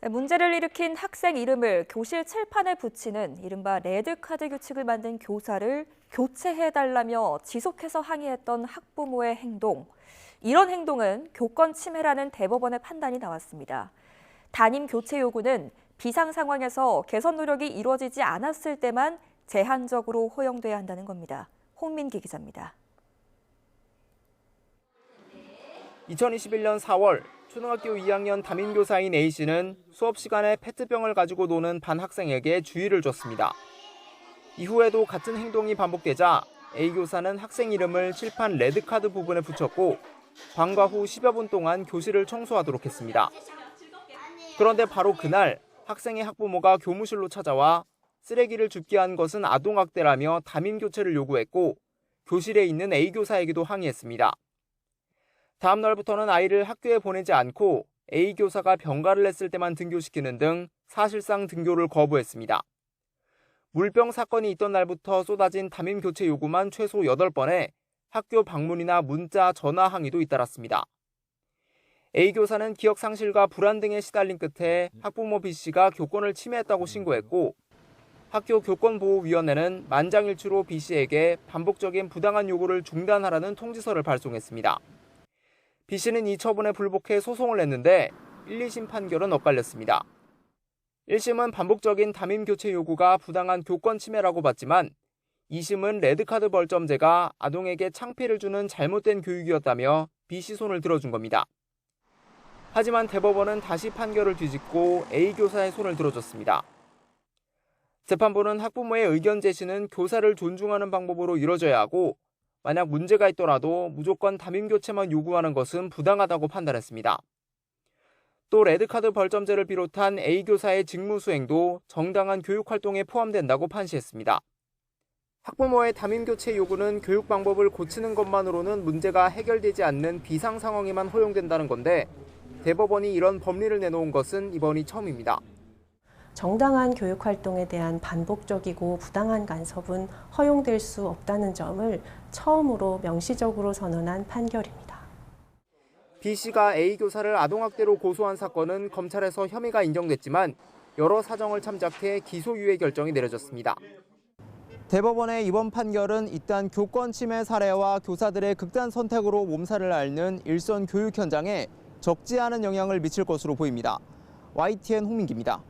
문제를 일으킨 학생 이름을 교실 칠판에 붙이는 이른바 레드카드 규칙을 만든 교사를 교체해달라며 지속해서 항의했던 학부모의 행동. 이런 행동은 교권 침해라는 대법원의 판단이 나왔습니다. 담임 교체 요구는 비상 상황에서 개선 노력이 이루어지지 않았을 때만 제한적으로 허용돼야 한다는 겁니다. 홍민기 기자입니다. 2021년 4월 초등학교 2학년 담임교사인 A씨는 수업 시간에 페트병을 가지고 노는 반 학생에게 주의를 줬습니다. 이후에도 같은 행동이 반복되자 A 교사는 학생 이름을 칠판 레드카드 부분에 붙였고 방과 후 10여 분 동안 교실을 청소하도록 했습니다. 그런데 바로 그날 학생의 학부모가 교무실로 찾아와 쓰레기를 줍게 한 것은 아동학대라며 담임 교체를 요구했고 교실에 있는 A 교사에게도 항의했습니다. 다음 날부터는 아이를 학교에 보내지 않고 A 교사가 병가를 냈을 때만 등교시키는 등 사실상 등교를 거부했습니다. 물병 사건이 있던 날부터 쏟아진 담임 교체 요구만 최소 8번에 학교 방문이나 문자, 전화 항의도 잇따랐습니다. A 교사는 기억 상실과 불안 등에 시달린 끝에 학부모 B씨가 교권을 침해했다고 신고했고 학교 교권보호위원회는 만장일치로 B씨에게 반복적인 부당한 요구를 중단하라는 통지서를 발송했습니다. B씨는 이 처분에 불복해 소송을 냈는데 1, 2심 판결은 엇갈렸습니다. 1심은 반복적인 담임 교체 요구가 부당한 교권 침해라고 봤지만 2심은 레드카드 벌점제가 아동에게 창피를 주는 잘못된 교육이었다며 B씨 손을 들어준 겁니다. 하지만 대법원은 다시 판결을 뒤집고 A 교사의 손을 들어줬습니다. 재판부는 학부모의 의견 제시는 교사를 존중하는 방법으로 이뤄져야 하고 만약 문제가 있더라도 무조건 담임 교체만 요구하는 것은 부당하다고 판단했습니다. 또 레드카드 벌점제를 비롯한 A 교사의 직무 수행도 정당한 교육 활동에 포함된다고 판시했습니다. 학부모의 담임 교체 요구는 교육 방법을 고치는 것만으로는 문제가 해결되지 않는 비상 상황에만 허용된다는 건데 대법원이 이런 법리를 내놓은 것은 이번이 처음입니다. 정당한 교육 활동에 대한 반복적이고 부당한 간섭은 허용될 수 없다는 점을 처음으로 명시적으로 선언한 판결입니다. B씨가 A 교사를 아동학대로 고소한 사건은 검찰에서 혐의가 인정됐지만 여러 사정을 참작해 기소유예 결정이 내려졌습니다. 대법원의 이번 판결은 이딴 교권 침해 사례와 교사들의 극단 선택으로 몸살을 앓는 일선 교육 현장에 적지 않은 영향을 미칠 것으로 보입니다. YTN 홍민기입니다.